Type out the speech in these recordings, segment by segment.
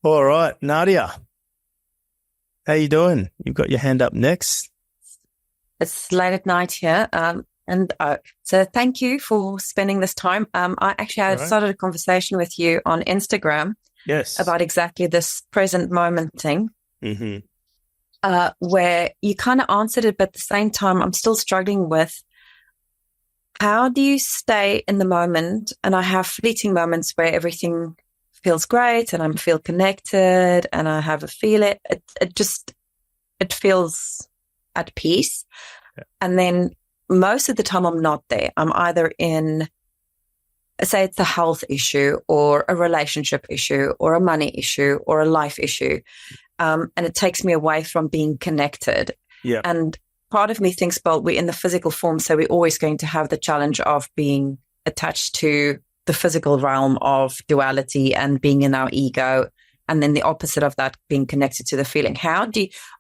All right, Nadia, how you doing? You've got your hand up next. It's late at night here. So thank you for spending this time. I actually All had right. started a conversation with you on Instagram Yes. about exactly this present moment thing, Mm-hmm. where you kind of answered it, but at the same time, I'm still struggling with how do you stay in the moment? And I have fleeting moments where everything feels great and I feel connected and I have a feel it feels at peace. Yeah. And then most of the time I'm not there. I'm either in, say it's a health issue or a relationship issue or a money issue or a life issue. And it takes me away from being connected. Yeah. And part of me thinks, well, we're in the physical form, so we're always going to have the challenge of being attached to the physical realm of duality and being in our ego. And then the opposite of that, being connected to the feeling.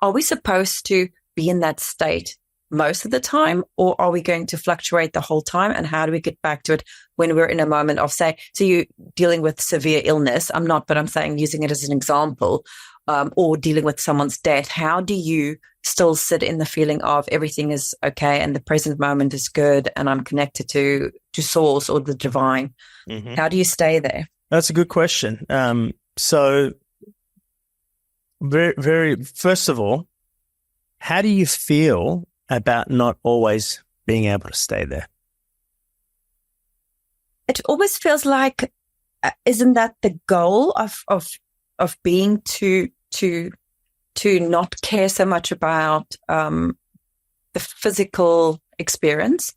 Are we supposed to be in that state most of the time, or are we going to fluctuate the whole time? And how do we get back to it when we're in a moment of, say, so you dealing with severe illness? I'm not, but I'm saying using it as an example, or dealing with someone's death. How do you still sit in the feeling of everything is okay and the present moment is good and I'm connected to source or the divine? Mm-hmm. How do you stay there? That's a good question. So first of all, how do you feel about not always being able to stay there? It always feels like, isn't that the goal of being to not care so much about the physical experience?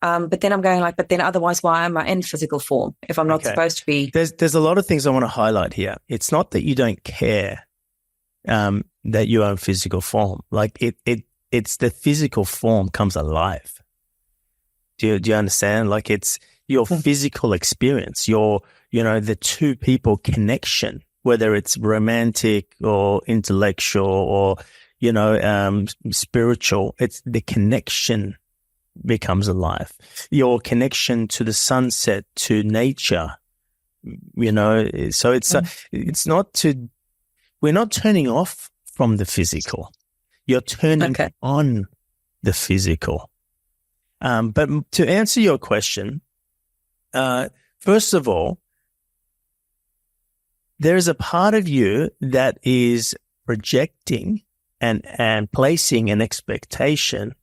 But then I'm going like, but then otherwise, why am I in physical form if I'm not supposed to be? There's a lot of things I want to highlight here. It's not that you don't care that you are in physical form. Like it's the physical form comes alive. Do you understand? Like it's your physical experience, the two people connection, whether it's romantic or intellectual or, spiritual, it's the connection becomes alive. Your connection to the sunset, to nature, so it's not we're not turning off from the physical. You're turning on the physical. But to answer your question, first of all, there's a part of you that is projecting and placing an expectation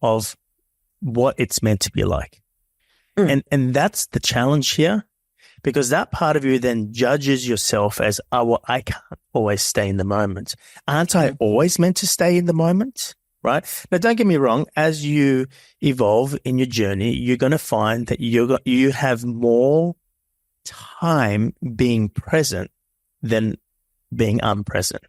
of what it's meant to be like. And that's the challenge here, because that part of you then judges yourself as, oh, well, I can't always stay in the moment. Aren't I always meant to stay in the moment? Right? Now, don't get me wrong. As you evolve in your journey, you're going to find that you have more time being present than being unpresent,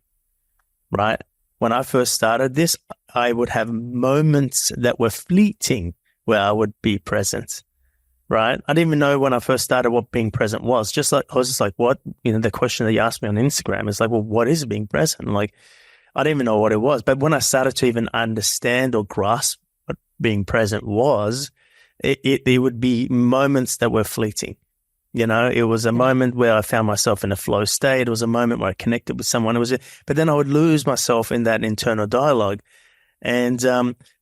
right? When I first started this, I would have moments that were fleeting where I would be present, right? I didn't even know when I first started what being present was. I was just like, what? The question that you asked me on Instagram is like, well, what is being present? Like, I didn't even know what it was. But when I started to even understand or grasp what being present was, it would be moments that were fleeting. It was a moment where I found myself in a flow state. It was a moment where I connected with someone. But then I would lose myself in that internal dialogue. And,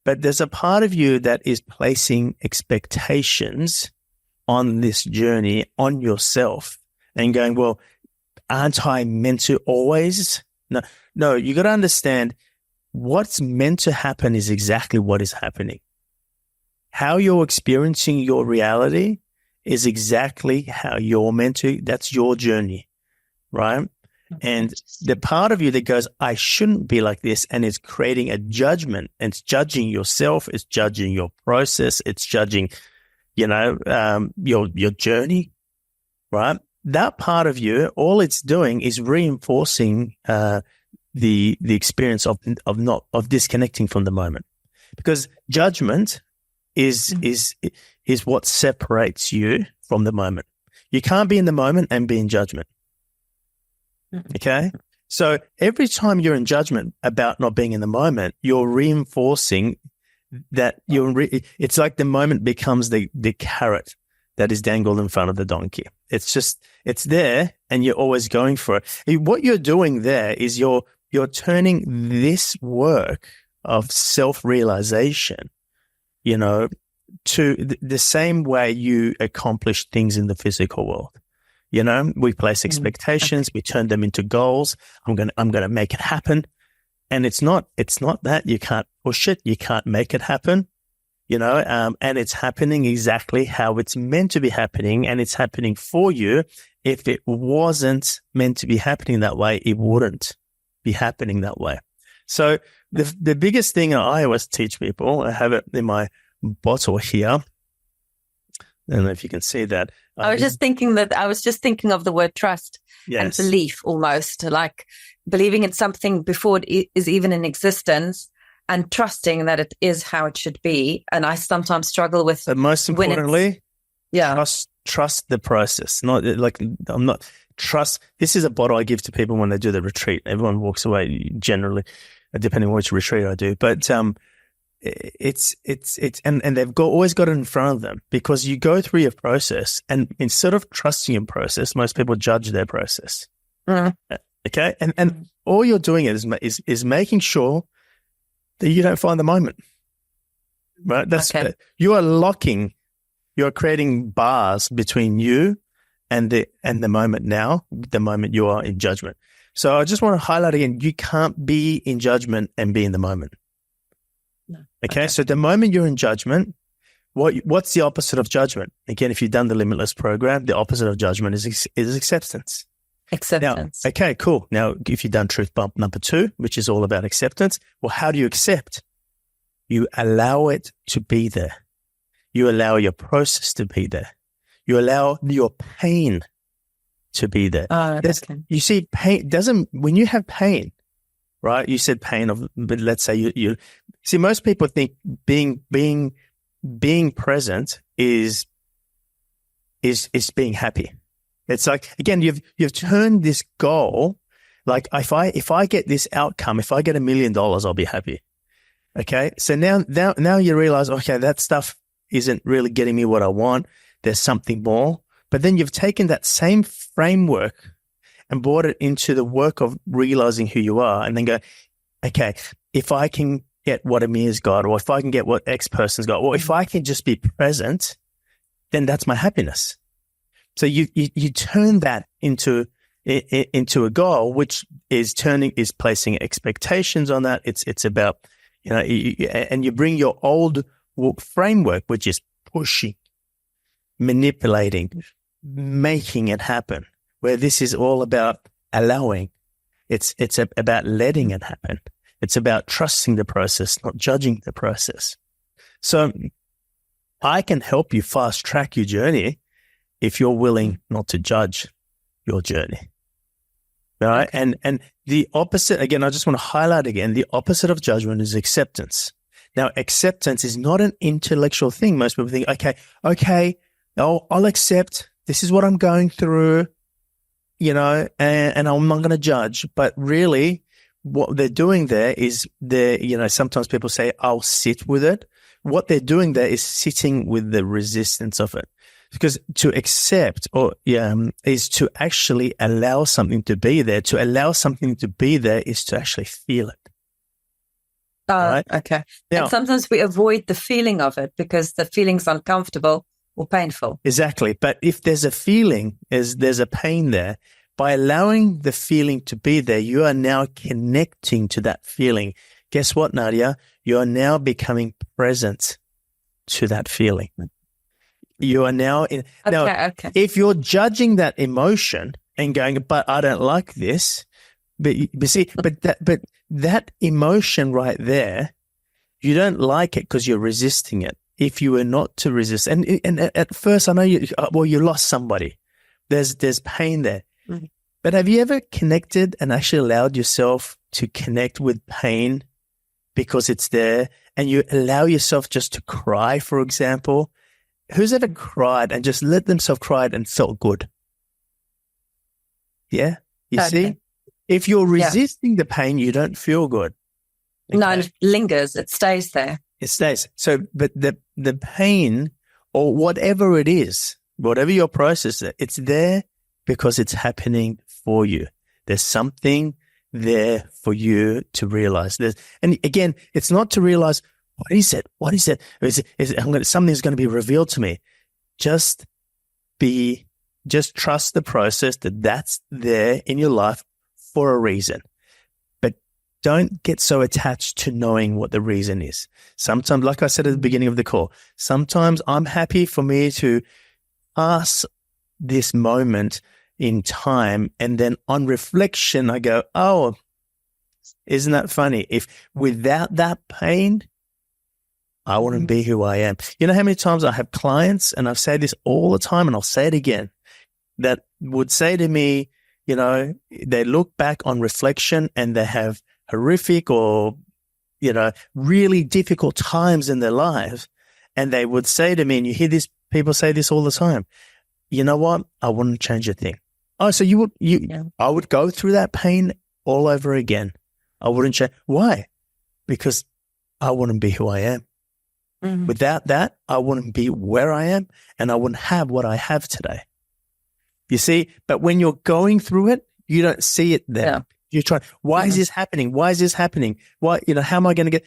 but there's a part of you that is placing expectations on this journey on yourself and going, well, aren't I meant to always? No, you got to understand what's meant to happen is exactly what is happening. How you're experiencing your reality is exactly how you're meant to. That's your journey, right? And the part of you that goes, I shouldn't be like this, and is creating a judgment, and it's judging yourself, it's judging your process, it's judging, your journey, right? That part of you, all it's doing is reinforcing the experience of disconnecting from the moment, because judgment is what separates you from the moment. You can't be in the moment and be in judgment. Okay? So every time you're in judgment about not being in the moment, you're reinforcing that it's like the moment becomes the carrot that is dangled in front of the donkey. It's there and you're always going for it. What you're doing there is you're turning this work of self-realization, to the same way you accomplish things in the physical world. We place expectations, we turn them into goals. I'm going to make it happen. And it's not that you can't push it. You can't make it happen, and it's happening exactly how it's meant to be happening. And it's happening for you. If it wasn't meant to be happening that way, it wouldn't be happening that way. So the biggest thing I always teach people, I have it in my bottle here. I don't know if you can see that. I was just thinking of the word trust and belief, almost like believing in something before it is even in existence and trusting that it is how it should be. And I sometimes struggle with. But most importantly, trust the process. Trust. This is a bottle I give to people when they do the retreat. Everyone walks away generally, depending on which retreat I do. But it's and they've always got it in front of them, because you go through your process, and instead of trusting your process, most people judge their process. Okay, and all you're doing is making sure that you don't find the moment. Right? That's you are creating bars between you and the moment now, the moment you are in judgment. So I just want to highlight again, you can't be in judgment and be in the moment. No. Okay. So the moment you're in judgment, what's the opposite of judgment? Again, if you've done the Limitless program, the opposite of judgment is acceptance. Acceptance. Now, okay, cool. Now, if you've done Truth Bump number 2, which is all about acceptance, well, how do you accept? You allow it to be there. You allow your process to be there. You allow your pain to be there. You see, pain when you have pain, right? You said pain but let's say you see, most people think being present is being happy. It's like, again, you've turned this goal, like if I get this outcome, if I get $1 million, I'll be happy. Okay. So now you realize, okay, that stuff isn't really getting me what I want. There's something more. But then you've taken that same framework and brought it into the work of realizing who you are, and then go, okay, if I can get what Amir's got, or if I can get what X person's got, or if I can just be present, then that's my happiness. So you turn that into a goal, which is placing expectations on that. It's about, and you bring your old framework, which is pushing, manipulating, making it happen, where this is all about allowing. It's about letting it happen. It's about trusting the process, not judging the process. So I can help you fast track your journey if you're willing not to judge your journey. All right. Okay. And the opposite, again, I just want to highlight again, the opposite of judgment is acceptance. Now, acceptance is not an intellectual thing. Most people think, okay, I'll accept. This is what I'm going through, and I'm not going to judge. But really, what they're doing there is sometimes people say, I'll sit with it. What they're doing there is sitting with the resistance of it. Because to accept is to actually allow something to be there. To allow something to be there is to actually feel it. Right? Okay. Now, and sometimes we avoid the feeling of it because the feeling's uncomfortable or painful. Exactly. But if there's a feeling, there's a pain there, by allowing the feeling to be there, you are now connecting to that feeling. Guess what, Nadia? You are now becoming present to that feeling. You are now in. Okay. If you're judging that emotion and going, but I don't like this, but that emotion right there, you don't like it because you're resisting it. If you were not to resist, and at first I know you lost somebody. There's pain there. Mm-hmm. But have you ever connected and actually allowed yourself to connect with pain because it's there, and you allow yourself just to cry, for example? Who's ever cried and just let themselves cry and felt good? Yeah. You see, if you're resisting the pain, you don't feel good. Okay? No, it lingers. It stays there. It stays. So, but the pain or whatever it is whatever your process is, it's there because it's happening for you. There's something there for you to realize. And again, it's not to realize, what is it? What is it? Something's going to be revealed to me. Just trust the process that's there in your life for a reason. But don't get so attached to knowing what the reason is. Sometimes, like I said at the beginning of the call, sometimes I'm happy for me to pass this moment in time, and then on reflection, I go, oh, isn't that funny? If without that pain, I wouldn't be who I am. You know how many times I have clients, and I've said this all the time, and I'll say it again, that would say to me, you know, they look back on reflection and they have horrific or, you know, really difficult times in their lives. And they would say to me, and you hear this, people say this all the time, you know what? I wouldn't change a thing. Oh, so I would go through that pain all over again. I wouldn't change. Why? Because I wouldn't be who I am. Mm-hmm. Without that, I wouldn't be where I am, and I wouldn't have what I have today. You see, but when you're going through it, you don't see it there. Yeah. You're trying, why is this happening? Why is this happening? Why, you know, how am I going to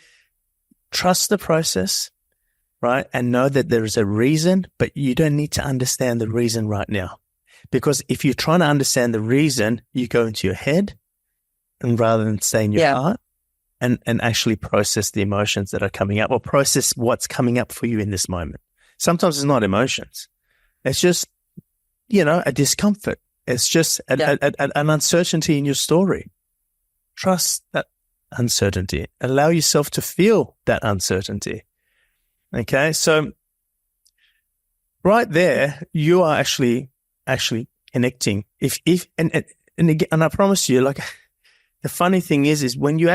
trust the process, right? And know that there is a reason, but you don't need to understand the reason right now. Because if you're trying to understand the reason, you go into your head, and rather than stay in your heart and actually process the emotions that are coming up, or process what's coming up for you in this moment. Sometimes it's not emotions. It's just, you know, a discomfort. It's just an uncertainty in your story. Trust that uncertainty. Allow yourself to feel that uncertainty. Okay. So right there, you are actually connecting. And again, and I promise you, like, the funny thing is when you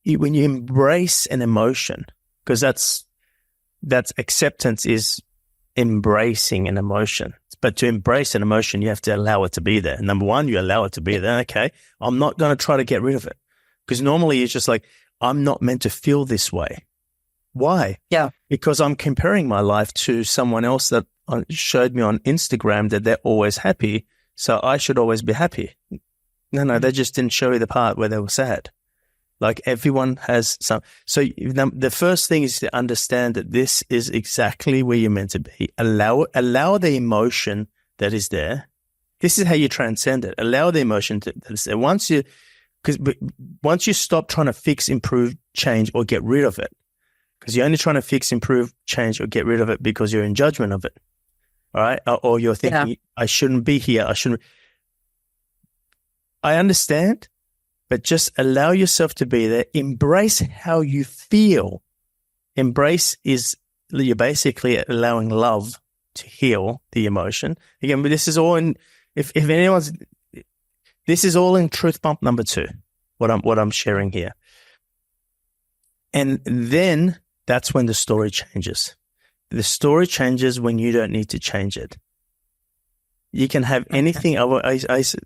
embrace an emotion, because that's acceptance is embracing an emotion. But to embrace an emotion, you have to allow it to be there. Number one, you allow it to be there. Okay. I'm not going to try to get rid of it, because normally it's just like, I'm not meant to feel this way. Why? Yeah. Because I'm comparing my life to someone else that showed me on Instagram that they're always happy. So I should always be happy. No, they just didn't show you the part where they were sad. Like, everyone has some. So the first thing is to understand that this is exactly where you're meant to be. Allow the emotion that is there. This is how you transcend it. Allow the emotion that is there. Once you stop trying to fix, improve, change, or get rid of it, because you're only trying to fix, improve, change, or get rid of it because you're in judgment of it. All right. Or you're thinking, I shouldn't be here. I understand, but just allow yourself to be there. Embrace how you feel. Embrace is, you're basically allowing love to heal the emotion. Again, but this is all in, if anyone's, this is all in truth bump number 2, what I'm sharing here. And then that's when the story changes. The story changes when you don't need to change it. You can have anything.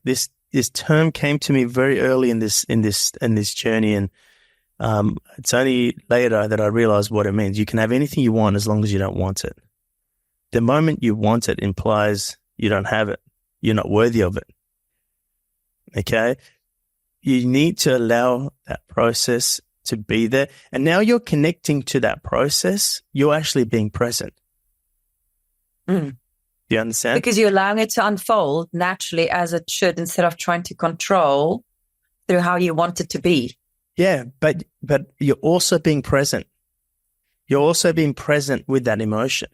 This term came to me very early in this journey, and it's only later that I realized what it means. You can have anything you want as long as you don't want it. The moment you want it implies you don't have it. You're not worthy of it. Okay? You need to allow that process to be there. And now you're connecting to that process. You're actually being present. Mm. Do you understand? Because you're allowing it to unfold naturally as it should, instead of trying to control through how you want it to be. Yeah, but you're also being present. You're also being present with that emotion,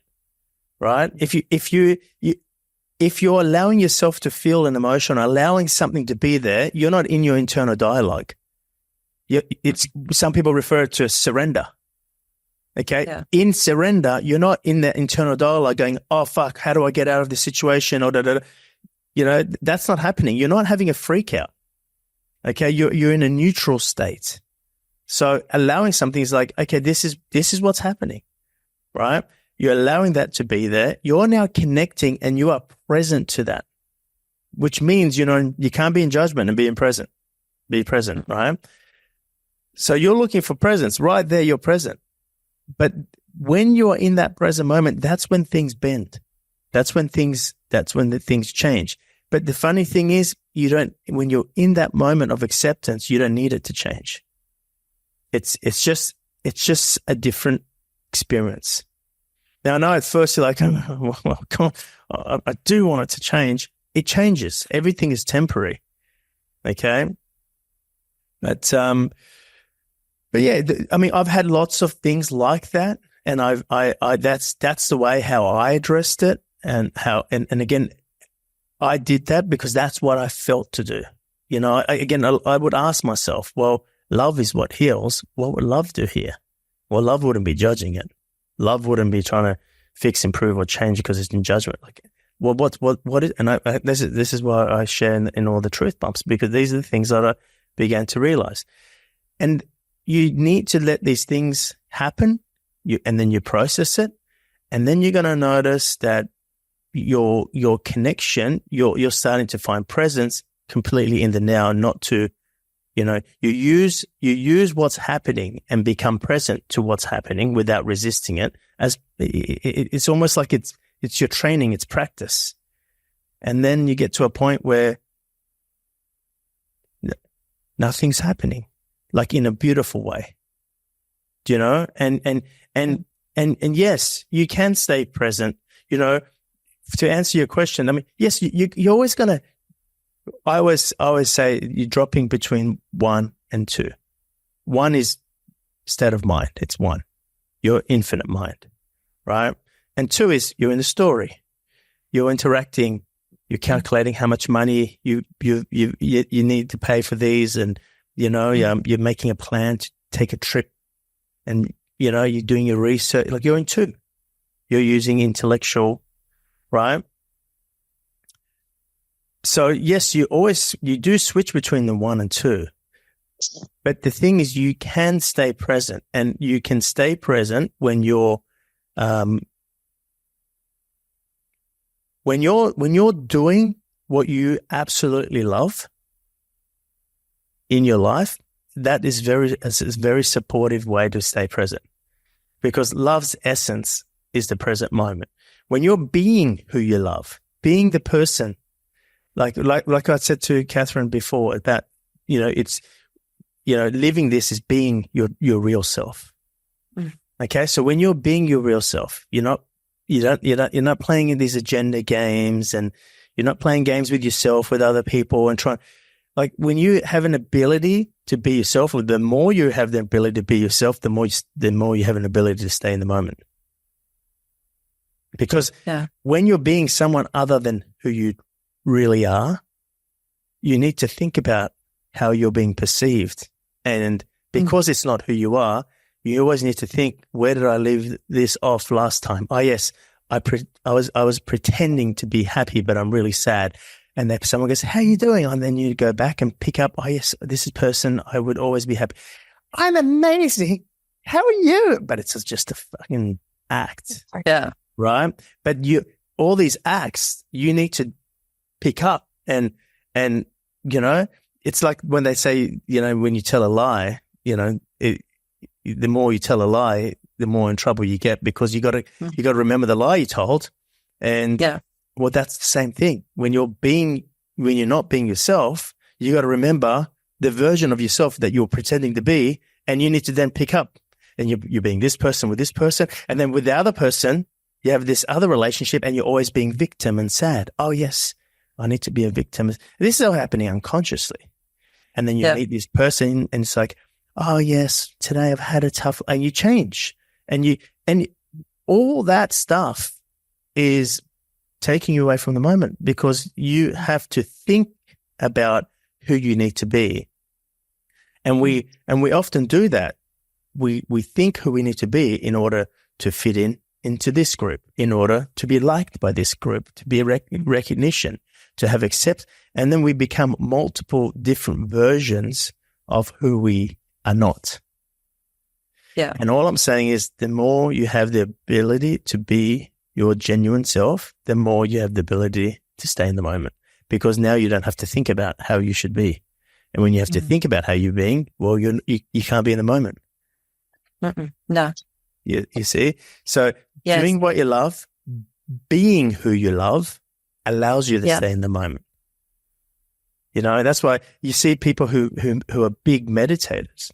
right? If you're allowing yourself to feel an emotion, allowing something to be there, you're not in your internal dialogue. Some people refer to surrender. Okay. Yeah. In surrender, you're not in that internal dialogue going, oh, fuck, how do I get out of this situation? Or you know, that's not happening. You're not having a freak out. Okay. You're in a neutral state. So allowing something is like, okay, this is what's happening, right? You're allowing that to be there. You're now connecting and you are present to that, which means, you know, you can't be in judgment and be present, right? So you're looking for presence right there. You're present. But when you are in that present moment, that's when things bend. That's when the things change. But the funny thing is, when you're in that moment of acceptance, you don't need it to change. It's just a different experience. Now, I know at first you're like, well, come on, I do want it to change. It changes. Everything is temporary. Okay. But yeah, I mean, I've had lots of things like that, and that's the way how I addressed it, and again, I did that because that's what I felt to do. You know, I would ask myself, well, love is what heals. What would love do here? Well, love wouldn't be judging it. Love wouldn't be trying to fix, improve, or change because it's in judgment. Like, well, what is? And this is why I share in all the truth bumps, because these are the things that I began to realize. And you need to let these things happen, and then you process it, and then you're going to notice that your connection, you're starting to find presence completely in the now, not to, you know, you use what's happening and become present to what's happening without resisting it. As it's almost like it's your training, it's practice. And then you get to a point where nothing's happening, like in a beautiful way, you know, and yes, you can stay present, you know. To answer your question, I mean, yes, you're always going to, I always say you're dropping between 1 and 2. 1 is state of mind. It's 1. You're infinite mind, right? And 2 is you're in the story. You're interacting. You're calculating how much money you need to pay for these, and you know, you're making a plan to take a trip, and you know, you're doing your research. Like, you're in 2. You're using intellectual, right? So yes, you do switch between the 1 and 2. But the thing is, you can stay present, and you can stay present when you're doing what you absolutely love in your life. That is a very supportive way to stay present, because love's essence is the present moment. When you're being who you love, being the person, like I said to Catherine before about, you know, it's, you know, living this is being your real self. Mm. Okay. So when you're being your real self, you're not playing in these agenda games, and you're not playing games with yourself, with other people, and like, when you have an ability to be yourself, or the more you have the ability to be yourself, the more you have an ability to stay in the moment. Because when you're being someone other than who you really are, you need to think about how you're being perceived. And because it's not who you are, you always need to think, where did I leave this off last time? Oh, yes, I was pretending to be happy, but I'm really sad. And then someone goes, how are you doing? And then you go back and pick up, oh, yes, this is person, I would always be happy. I'm amazing. How are you? But it's just a fucking act. Yeah. Right? But all these acts, you need to pick up, and, you know, it's like when they say, you know, when you tell a lie, you know, the more you tell a lie, the more in trouble you get, because you got to remember the lie you told. And well, that's the same thing. When you're not being yourself, you got to remember the version of yourself that you're pretending to be, and you need to then pick up, and you're being this person with this person, and then with the other person, you have this other relationship, and you're always being victim and sad. Oh, yes, I need to be a victim. This is all happening unconsciously. And then you meet this person, and it's like, oh, yes, today I've had a tough, and you change. And all that stuff is taking you away from the moment, because you have to think about who you need to be. And we often do that. We think who we need to be in order to fit into this group, in order to be liked by this group, to be recognition, to have accept. And then we become multiple different versions of who we are not. Yeah. And all I'm saying is, the more you have the ability to be your genuine self, the more you have the ability to stay in the moment, because now you don't have to think about how you should be. And when you have to think about how you're being, well, you can't be in the moment. No. You see? So doing what you love, being who you love allows you to stay in the moment. You know, that's why you see people who are big meditators.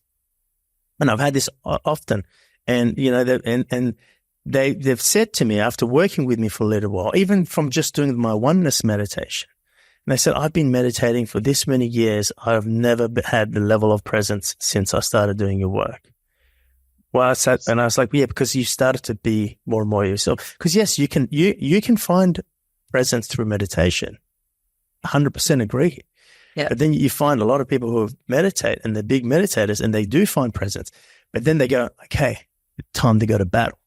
And I've had this often, and, you know, they've said to me after working with me for a little while, even from just doing my oneness meditation, and they said, I've been meditating for this many years. I've never had the level of presence since I started doing your work. Well, I sat and I was like, yeah, because you started to be more and more yourself. Because yes, you can find presence through meditation. 100% agree. Yeah. But then you find a lot of people who meditate and they're big meditators and they do find presence, but then they go, okay, time to go to battle,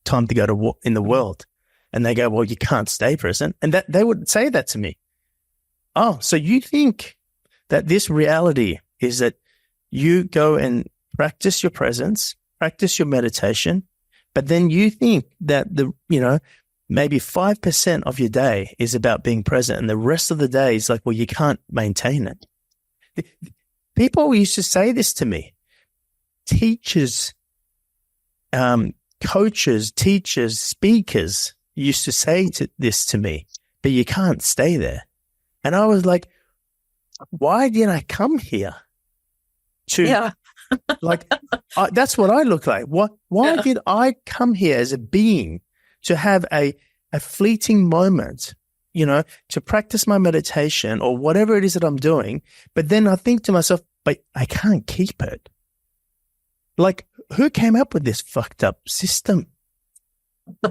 time to go to war in the world. And they go, well, you can't stay present. And that they would say that to me. Oh, so you think that this reality is that you go and practice your presence, practice your meditation, but then you think that maybe 5% of your day is about being present and the rest of the day is like, well, you can't maintain it. People used to say this to me. Teachers, coaches, teachers, speakers used to say this to me, but you can't stay there. And I was like, why did I come here? That's what I look like. Why did I come here as a being to have a fleeting moment, you know, to practice my meditation or whatever it is that I'm doing? But then I think to myself, but I can't keep it. Like, who came up with this fucked up system?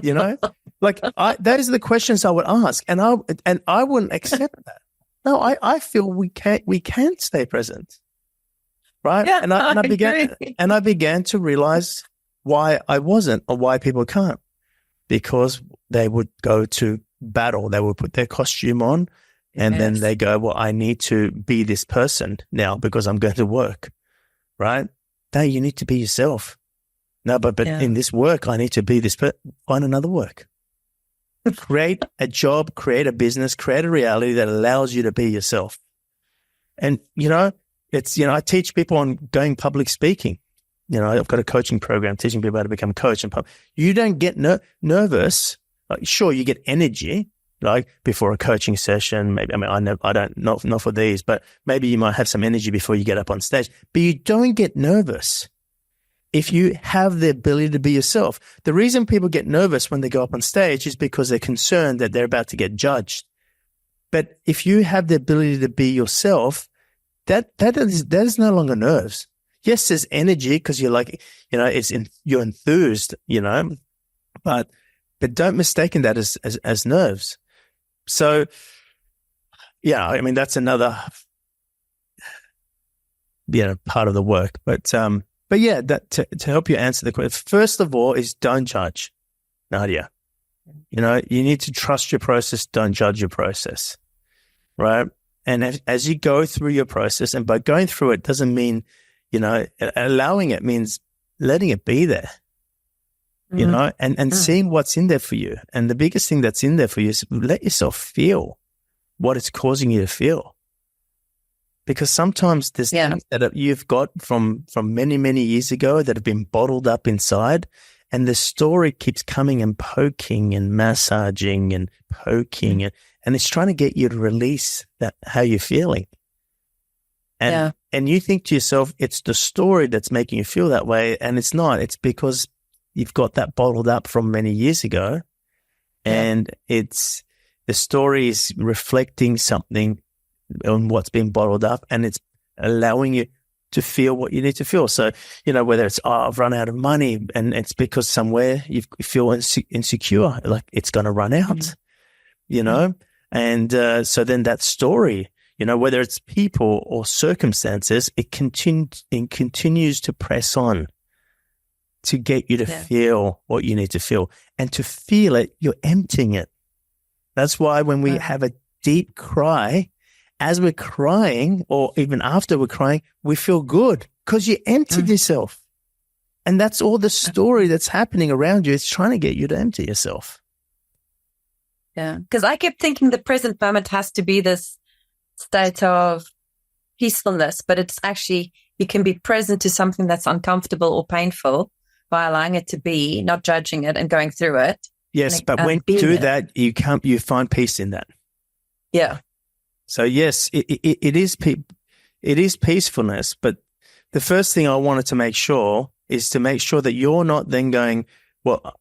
You know, like those are the questions I would ask, and I wouldn't accept that. No, I feel we can't stay present, right? Yeah, and I began to realize why I wasn't, or why people can't, because they would go to battle, they would put their costume on, and then they go, well, I need to be this person now because I'm going to work, right? No, you need to be yourself. No, but in this work, I need to be this person. Find another work. Create a job, create a business, create a reality that allows you to be yourself. And, you know, I teach people on going public speaking. You know, I've got a coaching program teaching people how to become a coach. And you don't get nervous. Like, sure, you get energy, like before a coaching session. Maybe, I don't, not for these, but maybe you might have some energy before you get up on stage. But you don't get nervous if you have the ability to be yourself. The reason people get nervous when they go up on stage is because they're concerned that they're about to get judged. But if you have the ability to be yourself, that is no longer nerves. Yes, there's energy because you're like, you know, you're enthused, you know, but don't mistake that as nerves. So, yeah, I mean, that's another, part of the work. But yeah, that to help you answer the question, first of all is don't judge, Nadia. You know, you need to trust your process. Don't judge your process, right? And as you go through your process, and by going through it doesn't mean, you know, allowing it means letting it be there, you know, and seeing what's in there for you. And the biggest thing that's in there for you is let yourself feel what it's causing you to feel. Because sometimes there's things that you've got from many, many years ago that have been bottled up inside, and the story keeps coming and poking and massaging and poking, and it's trying to get you to release that, how you're feeling. And you think to yourself, it's the story that's making you feel that way, and it's not. It's because you've got that bottled up from many years ago, and the story is reflecting something on what's been bottled up, and it's allowing you to feel what you need to feel. So, you know, whether it's, I've run out of money, and it's because somewhere you feel insecure, like it's going to run out, you know? And so then that story, you know, whether it's people or circumstances, it continues to press on to get you to feel what you need to feel. And to feel it, you're emptying it. That's why when we have a deep cry, as we're crying, or even after we're crying, we feel good because you emptied yourself. And that's all the story that's happening around you. It's trying to get you to empty yourself. Yeah. Because I kept thinking the present moment has to be this state of peacefulness, but it's actually, you can be present to something that's uncomfortable or painful by allowing it to be, not judging it and going through it. Yes, but when you do that, you find peace in that. Yeah. So yes, it is peacefulness, but the first thing I wanted to make sure is to make sure that you're not then going, well,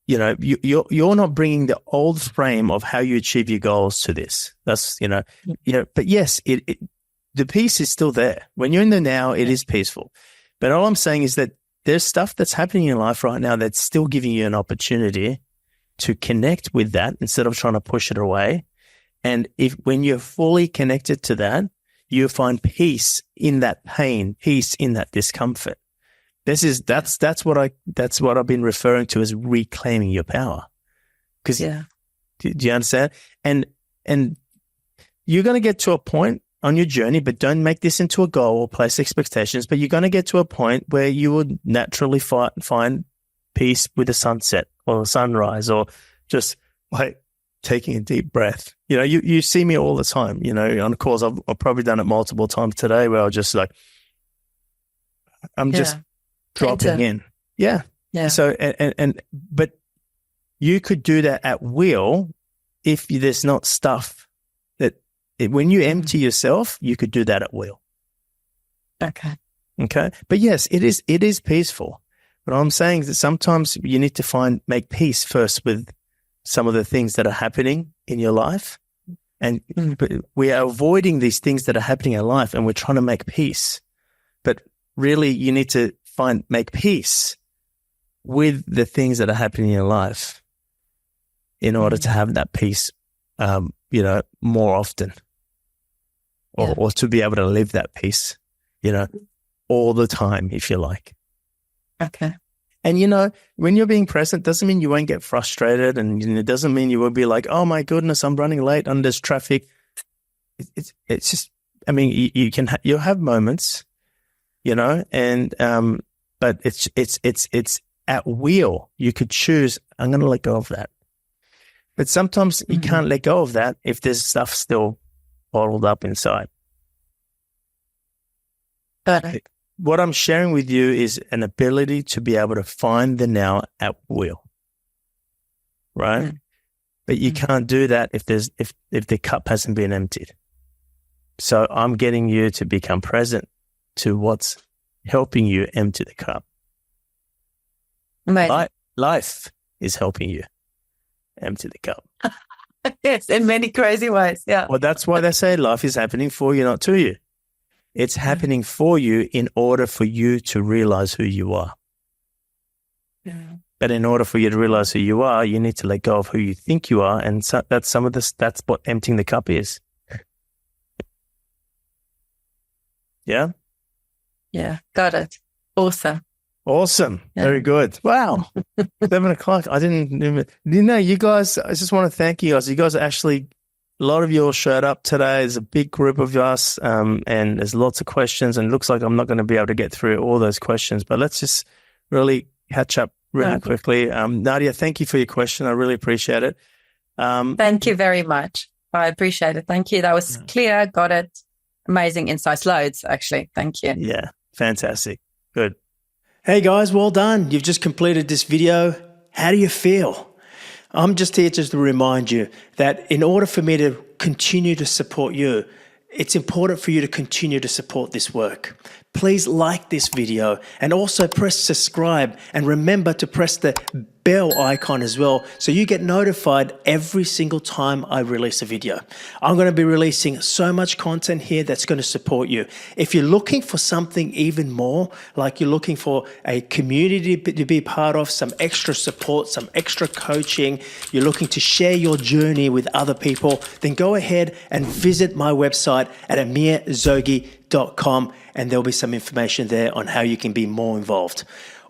you're not bringing the old frame of how you achieve your goals to this. That's, but yes, the peace is still there. When you're in the now, it is peaceful. But all I'm saying is that there's stuff that's happening in life right now that's still giving you an opportunity to connect with that instead of trying to push it away. And when you're fully connected to that, you find peace in that pain, peace in that discomfort. That's what I've been referring to as reclaiming your power. Because do you understand? And you're going to get to a point on your journey, but don't make this into a goal or place expectations. But you're going to get to a point where you would naturally find peace with the sunset or the sunrise, or just like taking a deep breath. You see me all the time, on calls. I've probably done it multiple times today where I'll just like, I'm just dropping in. Yeah. Yeah. So, but you could do that at will if there's not stuff when you empty yourself, you could do that at will. Okay. But yes, it is peaceful. But I'm saying that sometimes you need to make peace first with some of the things that are happening in your life. And but we are avoiding these things that are happening in life, and we're trying to make peace. But really, you need to make peace with the things that are happening in your life in order to have that peace, more often, or to be able to live that peace, all the time, if you like. Okay. And, when you're being present doesn't mean you won't get frustrated, and it doesn't mean you will be like, oh my goodness, I'm running late and there's traffic. It's just, I mean, you'll have moments, and, but it's at will. You could choose, I'm going to let go of that. But sometimes you can't let go of that if there's stuff still bottled up inside. Got it. What I'm sharing with you is an ability to be able to find the now at will, right? But you can't do that if the cup hasn't been emptied. So I'm getting you to become present to what's helping you empty the cup. Life is helping you empty the cup. Yes, in many crazy ways. Yeah. Well, that's why they say life is happening for you, not to you. It's happening for you in order for you to realize who you are. Yeah. But in order for you to realize who you are, you need to let go of who you think you are. And so that's what emptying the cup is. Yeah? Yeah. Got it. Awesome. Yeah. Very good. Wow. 7:00. I didn't even, you guys, I just want to thank you guys. You guys are actually, a lot of you all showed up today. There's a big group of us, and there's lots of questions, and it looks like I'm not going to be able to get through all those questions, but let's just really catch up really quickly. Nadia, thank you for your question. I really appreciate it. Thank you very much. I appreciate it. Thank you. That was clear. Got it. Amazing insights. Loads, actually. Thank you. Yeah. Fantastic. Good. Hey guys, well done. You've just completed this video. How do you feel? I'm just here just to remind you that in order for me to continue to support you, it's important for you to continue to support this work. Please like this video and also press subscribe, and remember to press the bell icon as well so you get notified every single time I release a video. I'm going to be releasing so much content here that's going to support you. If you're looking for something even more, like you're looking for a community to be part of, some extra support, some extra coaching, you're looking to share your journey with other people, then go ahead and visit my website at amirzogi.com, and there'll be some information there on how you can be more involved.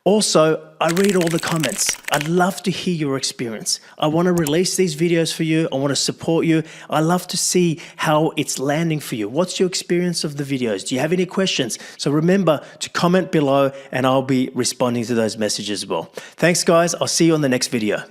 Also, I read all the comments. I'd love to hear your experience. I want to release these videos for you. I want to support you. I love to see how it's landing for you. What's your experience of the videos? Do you have any questions? So remember to comment below, and I'll be responding to those messages as well. Thanks, guys. I'll see you on the next video.